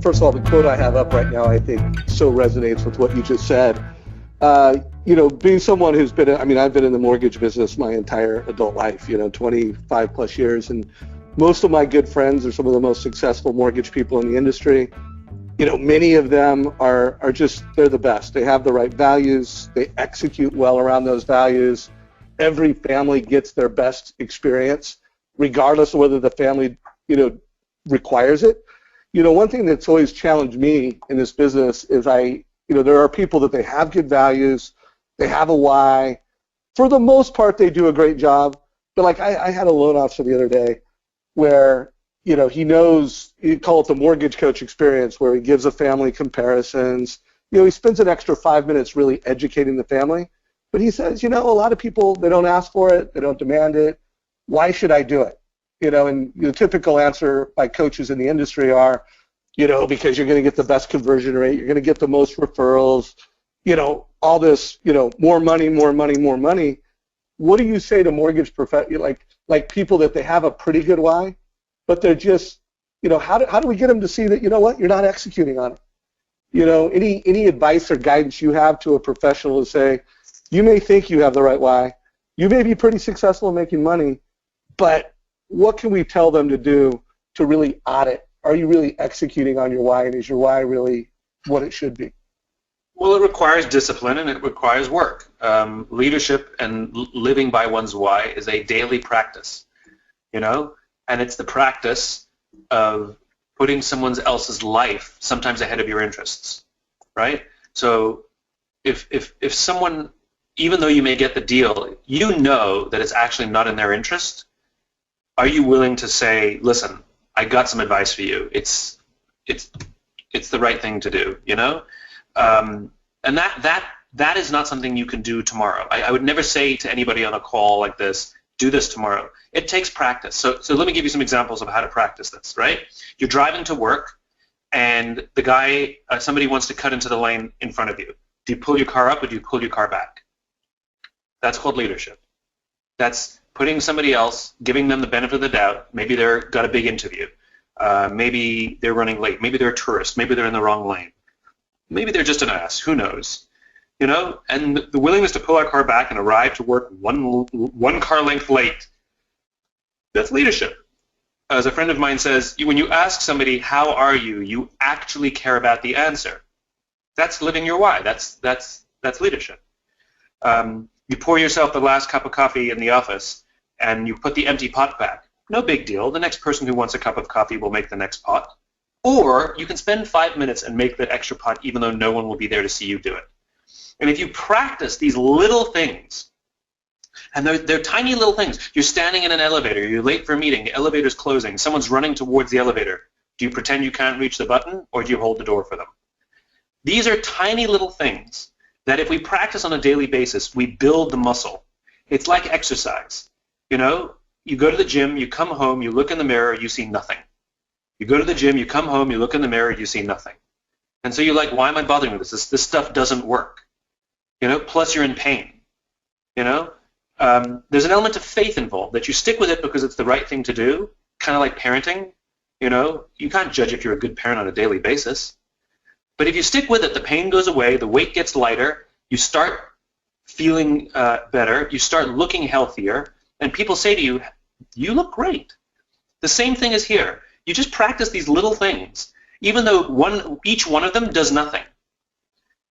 first of all, the quote I have up right now, I think so resonates with what you just said. Being someone who's been, I've been in the mortgage business my entire adult life, 25 plus years, and most of my good friends are some of the most successful mortgage people in the industry. Many of them are just, they're the best. They have the right values. They execute well around those values. Every family gets their best experience, regardless of whether the family, requires it. One thing that's always challenged me in this business is there are people that they have good values, they have a why. For the most part, they do a great job. But like I had a loan officer the other day where, he knows, you call it the mortgage coach experience, where he gives a family comparisons. He spends an extra 5 minutes really educating the family. But he says, a lot of people, they don't ask for it, they don't demand it. Why should I do it? And the typical answer by coaches in the industry are, because you're going to get the best conversion rate, you're going to get the most referrals, all this, more money, more money, more money. What do you say to mortgage like people that they have a pretty good why, but they're just, how do we get them to see that, you're not executing on it? Any advice or guidance you have to a professional to say, you may think you have the right why, you may be pretty successful in making money, but what can we tell them to do to really audit? Are you really executing on your why, and is your why really what it should be? Well, it requires discipline and it requires work. Leadership and living by one's why is a daily practice, and it's the practice of putting someone else's life sometimes ahead of your interests, right? So if someone, even though you may get the deal, that it's actually not in their interest, are you willing to say, listen, I got some advice for you. It's the right thing to do, and that is not something you can do tomorrow. I would never say to anybody on a call like this, do this tomorrow. It takes practice. So let me give you some examples of how to practice this, right? You're driving to work, and the guy, somebody wants to cut into the lane in front of you. Do you pull your car up or do you pull your car back? That's called leadership. That's putting somebody else, giving them the benefit of the doubt. Maybe they've got a big interview. Maybe they're running late. Maybe they're a tourist. Maybe they're in the wrong lane. Maybe they're just an ass. Who knows? And the willingness to pull our car back and arrive to work one car length late, that's leadership. As a friend of mine says, when you ask somebody, how are you, you actually care about the answer. That's living your why. That's leadership. You pour yourself the last cup of coffee in the office, and you put the empty pot back. No big deal. The next person who wants a cup of coffee will make the next pot. Or you can spend 5 minutes and make that extra pot even though no one will be there to see you do it. And if you practice these little things, and they're tiny little things. You're standing in an elevator. You're late for a meeting. The elevator's closing. Someone's running towards the elevator. Do you pretend you can't reach the button, or do you hold the door for them? These are tiny little things that if we practice on a daily basis, we build the muscle. It's like exercise. You go to the gym, you come home, you look in the mirror, you see nothing. You go to the gym, you come home, you look in the mirror, you see nothing. And so you're like, why am I bothering with this? This stuff doesn't work. Plus you're in pain. There's an element of faith involved, that you stick with it because it's the right thing to do, kind of like parenting. You can't judge if you're a good parent on a daily basis. But if you stick with it, the pain goes away, the weight gets lighter, you start feeling better, you start looking healthier, and people say to you, you look great. The same thing is here. You just practice these little things, even though each one of them does nothing.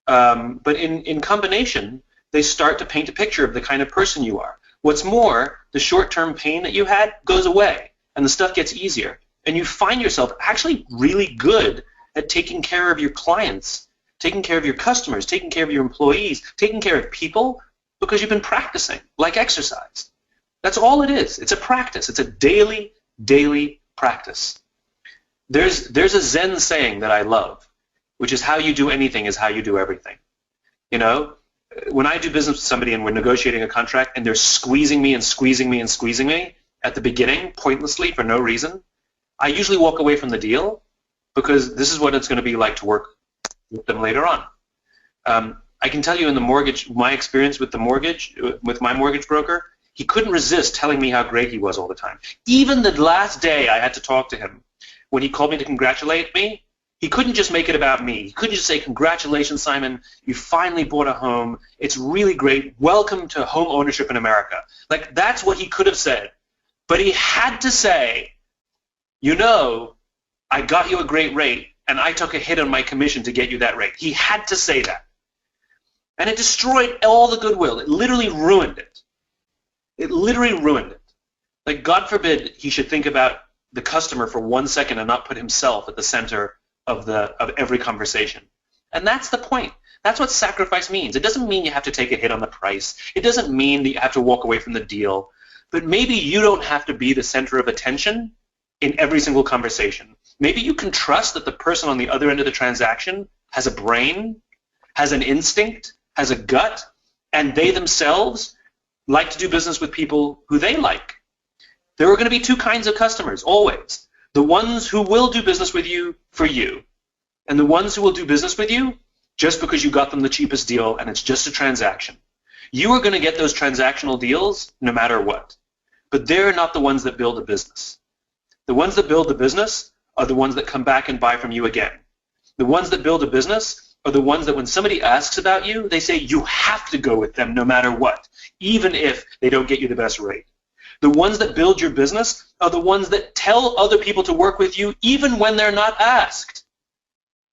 But in combination, they start to paint a picture of the kind of person you are. What's more, the short-term pain that you had goes away, and the stuff gets easier. And you find yourself actually really good at taking care of your clients, taking care of your customers, taking care of your employees, taking care of people, because you've been practicing, like exercise. That's all it is. It's a practice. It's a daily practice. There's a Zen saying that I love, which is how you do anything is how you do everything. When I do business with somebody and we're negotiating a contract and they're squeezing me and squeezing me and squeezing me at the beginning, pointlessly, for no reason, I usually walk away from the deal, because this is what it's going to be like to work with them later on. I can tell you in the mortgage, my experience with my mortgage broker, he couldn't resist telling me how great he was all the time. Even the last day I had to talk to him, when he called me to congratulate me, He couldn't just make it about me. He couldn't just say, congratulations, Simon, you finally bought a home. It's really great. Welcome to home ownership in America. Like, that's what he could have said. But he had to say, you know, I got you a great rate, and I took a hit on my commission to get you that rate. He had to say that. And it destroyed all the goodwill. It literally ruined it. It literally ruined it. Like, God forbid he should think about the customer for 1 second and not put himself at the center of every conversation. And that's the point. That's what sacrifice means. It doesn't mean you have to take a hit on the price. It doesn't mean that you have to walk away from the deal. But maybe you don't have to be the center of attention in every single conversation. Maybe you can trust that the person on the other end of the transaction has a brain, has an instinct, has a gut, and they themselves like to do business with people who they like. There are going to be two kinds of customers, always. The ones who will do business with you for you, and the ones who will do business with you just because you got them the cheapest deal and it's just a transaction. You are going to get those transactional deals no matter what. But they're not the ones that build a business. The ones that build the business are the ones that come back and buy from you again. The ones that build a business are the ones that when somebody asks about you, they say you have to go with them no matter what, even if they don't get you the best rate. The ones that build your business are the ones that tell other people to work with you even when they're not asked.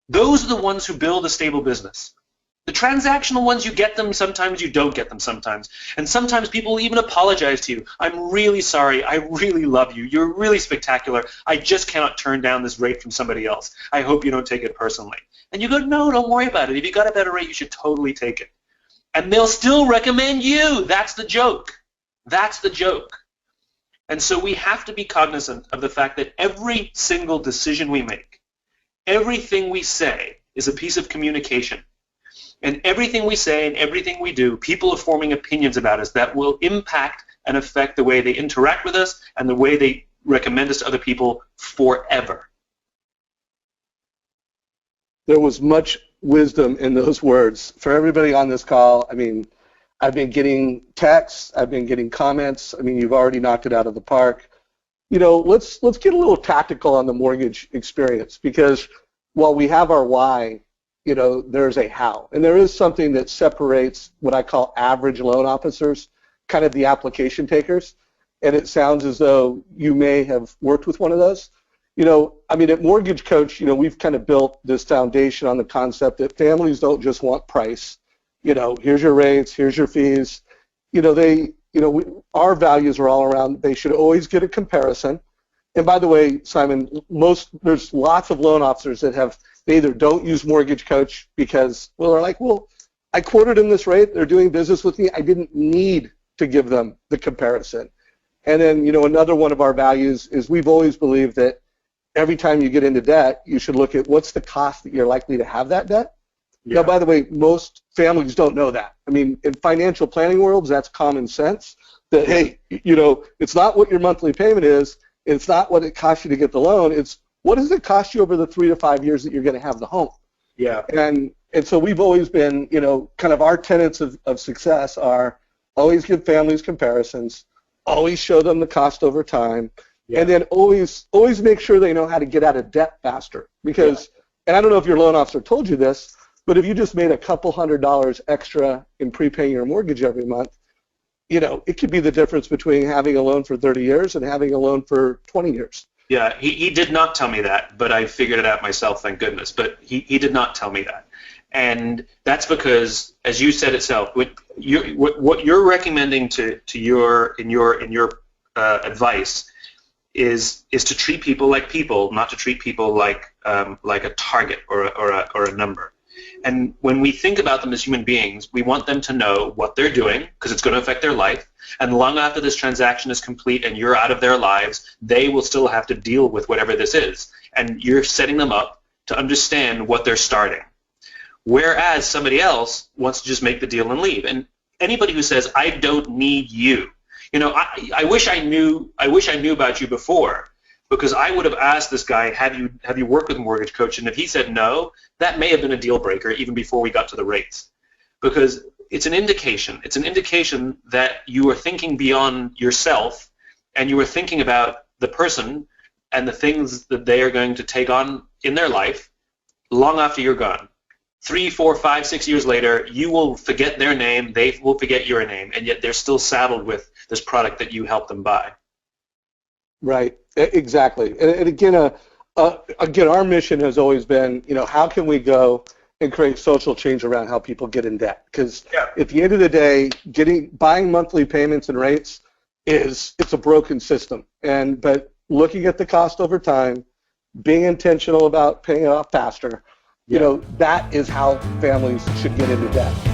Those are the ones who build a stable business. The transactional ones, you get them sometimes, you don't get them sometimes. And sometimes people will even apologize to you. I'm really sorry. I really love you. You're really spectacular. I just cannot turn down this rate from somebody else. I hope you don't take it personally. And you go, no, don't worry about it. If you got a better rate, you should totally take it. And they'll still recommend you. That's the joke. That's the joke. And so we have to be cognizant of the fact that every single decision we make, everything we say is a piece of communication. And everything we say and everything we do, people are forming opinions about us that will impact and affect the way they interact with us and the way they recommend us to other people forever. There was much wisdom in those words. For everybody on this call, I mean, I've been getting texts, I've been getting comments. I mean, you've already knocked it out of the park. You know, let's get a little tactical on the mortgage experience, because while we have our why, you know, there's a how. And there is something that separates what I call average loan officers, kind of the application takers. And it sounds as though you may have worked with one of those. You know, I mean, at Mortgage Coach, you know, we've kind of built this foundation on the concept that families don't just want price. You know, here's your rates, here's your fees. You know, our values are all around they should always get a comparison. And by the way, Simon, there's lots of loan officers that they either don't use Mortgage Coach because, well, they're like, well, I quoted them this rate, they're doing business with me, I didn't need to give them the comparison. And then, you know, another one of our values is we've always believed that every time you get into debt, you should look at what's the cost that you're likely to have that debt. Yeah. Now, by the way, most families don't know that. I mean, in financial planning worlds, that's common sense that, hey, you know, it's not what your monthly payment is, it's not what it costs you to get the loan, it's what does it cost you over the 3 to 5 years that you're going to have the home? Yeah. And so we've always been, you know, kind of our tenets of success are always give families comparisons, always show them the cost over time, and then always make sure they know how to get out of debt faster. Because, and I don't know if your loan officer told you this, but if you just made a couple $100 extra in prepaying your mortgage every month, you know, it could be the difference between having a loan for 30 years and having a loan for 20 years. Yeah, he did not tell me that, but I figured it out myself, thank goodness. But he did not tell me that. And that's because, as you said itself, what you're recommending to your advice is to treat people like people, not to treat people like a target or a number. And when we think about them as human beings, we want them to know what they're doing because it's going to affect their life. And long after this transaction is complete and you're out of their lives, they will still have to deal with whatever this is. And you're setting them up to understand what they're starting. Whereas somebody else wants to just make the deal and leave. And anybody who says, I don't need you, you know, I wish I knew about you before, because I would have asked this guy, have you worked with a Mortgage Coach? And if he said no, that may have been a deal breaker even before we got to the rates. Because it's an indication. It's an indication that you are thinking beyond yourself and you are thinking about the person and the things that they are going to take on in their life long after you're gone. 3, 4, 5, 6 years later, you will forget their name, they will forget your name, and yet they're still saddled with this product that you helped them buy. Right, exactly. And again, again, our mission has always been, how can we go and create social change around how people get in debt? Because at the end of the day, buying monthly payments and rates it's a broken system. But looking at the cost over time, being intentional about paying it off faster, that is how families should get into debt.